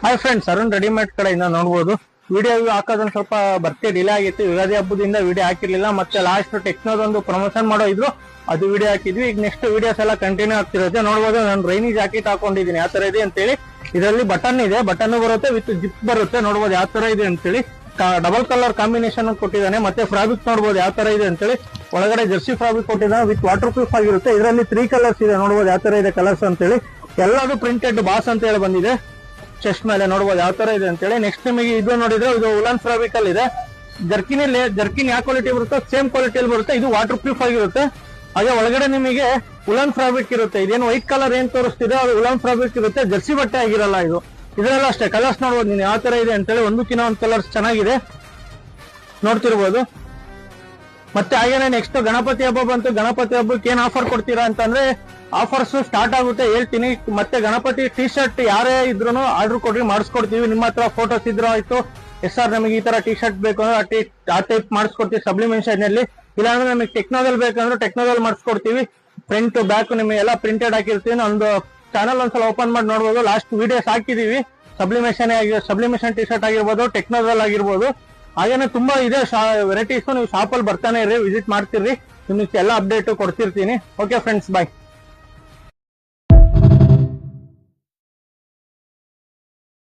Hi friends, Arun readymade ಕಡೆಯಿಂದ ನೋಡಬಹುದು. Video ಹಾಕೋದೊಂದು ಸ್ವಲ್ಪ ಬರ್ತಿ ಡಿಲೇ ಆಗಿತ್ತು. ಯುಗಾದಿ ಹಬ್ಬದಿಂದ ವಿಡಿಯೋ ಹಾಕಿರ್ಲಿಲ್ಲ. ಮತ್ತೆ ಲಾಸ್ಟ್ ಟೆಕ್ನೋದೊಂದು ಪ್ರಮೋಷನ್ ಮಾಡೋ ಇದ್ರು, ಅದು ವಿಡಿಯೋ ಹಾಕಿದ್ವಿ. ಈಗ ನೆಕ್ಸ್ಟ್ ವಿಡಿಯೋಸ್ ಎಲ್ಲ ಕಂಟಿನ್ಯೂ ಆಗ್ತಿರುತ್ತೆ. ನೋಡಬಹುದು, ನಾನು ರೈನಿ ಜಾಕೆಟ್ ಹಾಕೊಂಡಿದ್ದೀನಿ. ಯಾವ ತರ ಇದೆ ಅಂತೇಳಿ. ಇದರಲ್ಲಿ ಬಟನ್ ಇದೆ, ಬಟನ್ ಬರುತ್ತೆ, ವಿತ್ ಜಿಪ್ ಬರುತ್ತೆ. ನೋಡಬಹುದು ಯಾವ ತರ ಇದೆ ಅಂತೇಳಿ. ಡಬಲ್ ಕಲರ್ ಕಾಂಬಿನೇಷನ್ ಕೊಟ್ಟಿದ್ದಾನೆ. ಮತ್ತೆ ಫ್ಯಾಬ್ರಿಕ್ ನೋಡಬಹುದು ಯಾವ ತರ ಇದೆ ಅಂತೇಳಿ. ಒಳಗಡೆ ಜರ್ಸಿ ಫ್ಯಾಬ್ರಿಕ್ ಕೊಟ್ಟಿದ್ದಾನೆ, ವಿತ್ ವಾಟರ್ ಪ್ರೂಫ್ ಆಗಿರುತ್ತೆ. ಇದರಲ್ಲಿ 3 ಕಲರ್ಸ್ ಇದೆ. ನೋಡಬಹುದು ಯಾವ ತರ ಇದೆ ಕಲರ್ಸ್ ಅಂತೇಳಿ. ಎಲ್ಲಾದು ಪ್ರಿಂಟೆಡ್ ಬಾಸ್ ಅಂತ ಹೇಳಿ ಬಂದಿದೆ. ಚೆಸ್ಟ್ ಮೇಲೆ ನೋಡಬಹುದು ಯಾವ ತರ ಇದೆ ಅಂತೇಳಿ. ನೆಕ್ಸ್ಟ್ ನಿಮಗೆ ಇದು ನೋಡಿದ್ರೆ ಇದು ಉಲನ್ ಫ್ಯಾಬ್ರಿಕ್ ಅಲ್ಲಿ ಇದೆ. ಜರ್ಕಿನ್ ಯಾವ ಕ್ವಾಲಿಟಿ ಬರುತ್ತೆ ಸೇಮ್ ಕ್ವಾಲಿಟಿಯಲ್ಲಿ ಬರುತ್ತೆ. ಇದು ವಾಟರ್ ಪ್ರೂಫ್ ಆಗಿರುತ್ತೆ. ಹಾಗೆ ಒಳಗಡೆ ನಿಮಗೆ ಉಲನ್ ಫ್ಯಾಬ್ರಿಕ್ ಇರುತ್ತೆ. ಇದೇನು ವೈಟ್ ಕಲರ್ ಏನ್ ತೋರಿಸ್ತಿದೆ ಅದು ಉಲನ್ ಫ್ಯಾಬ್ರಿಕ್ ಇರುತ್ತೆ. ಜರ್ಸಿ ಬಟ್ಟೆ ಆಗಿರಲ್ಲ ಇದು. ಇದರಲ್ಲ ಅಷ್ಟೇ ಕಲರ್ಸ್ ನೋಡ್ಬೋದು ನೀನು ಯಾವ ತರ ಇದೆ ಅಂತೇಳಿ. ಒಂದಕ್ಕಿಂತ ಒಂದು ಕಲರ್ಸ್ ಚೆನ್ನಾಗಿದೆ ನೋಡ್ತಿರ್ಬೋದು. ಮತ್ತೆ ಹಾಗೇನೆ ನೆಕ್ಸ್ಟ್ ಗಣಪತಿ ಹಬ್ಬ ಬಂತು. ಗಣಪತಿ ಹಬ್ಬಕ್ಕೆ ಏನ್ ಆಫರ್ ಕೊಡ್ತೀರಾ ಅಂತಂದ್ರೆ, ಆಫರ್ಸ್ ಸ್ಟಾರ್ಟ್ ಆಗುತ್ತೆ ಹೇಳ್ತೀನಿ. ಮತ್ತೆ ಗಣಪತಿ ಟಿ ಶರ್ಟ್ ಯಾರೇ ಇದ್ರು ಆರ್ಡರ್ ಕೊಡ್ರಿ, ಮಾಡಿಸ್ಕೊಡ್ತೀವಿ. ನಿಮ್ಮ ಹತ್ರ ಫೋಟೋಸ್ ಇದ್ರು ಆಯ್ತು, ಎಸ್ ಆರ್ ನಮಗೆ ಈ ತರ ಟಿ ಶರ್ಟ್ ಬೇಕು ಅಂದ್ರೆ ಆ ಟೈಪ್ ಮಾಡಿಸ್ಕೊಡ್ತೀವಿ ಸಬ್ಲಿಮೇಷನ್ ನಲ್ಲಿ. ಇಲ್ಲಾಂದ್ರೆ ನಮಗೆ ಟೆಕ್ನೋದಲ್ಲಿ ಬೇಕಂದ್ರೆ ಟೆಕ್ನೋದಲ್ಲಿ ಮಾಡಿಸ್ಕೊಡ್ತೀವಿ. ಫ್ರಂಟ್ ಬ್ಯಾಕ್ ನಿಮಗೆ ಎಲ್ಲ ಪ್ರಿಂಟೆಡ್ ಹಾಕಿರ್ತೀವಿ. ಒಂದು ಚಾನಲ್ ಒಂದ್ಸಲ ಓಪನ್ ಮಾಡಿ ನೋಡ್ಬೋದು. ಲಾಸ್ಟ್ ವಿಡಿಯೋಸ್ ಹಾಕಿದೀವಿ. ಸಬ್ಲಿಮೇಷನ್ ಟಿ ಶರ್ಟ್ ಆಗಿರ್ಬೋದು, ಟೆಕ್ನೋದಲ್ಲಿ ಆಗಿರ್ಬೋದು. ಹಾಗೇನೆ ತುಂಬಾ ಇದೆ ವೆರೈಟೀಸ್. ನೀವು ಶಾಪ್ ಅಲ್ಲಿ ಬರ್ತಾನೆ ಇರಿ, ವಿಸಿಟ್ ಮಾಡ್ತಿರ್ರಿ. ನಿಮಗೆ ಎಲ್ಲ ಅಪ್ಡೇಟ್ ಕೊಡ್ತಿರ್ತೀನಿ. ಓಕೆ ಫ್ರೆಂಡ್ಸ್, ಬಾಯ್.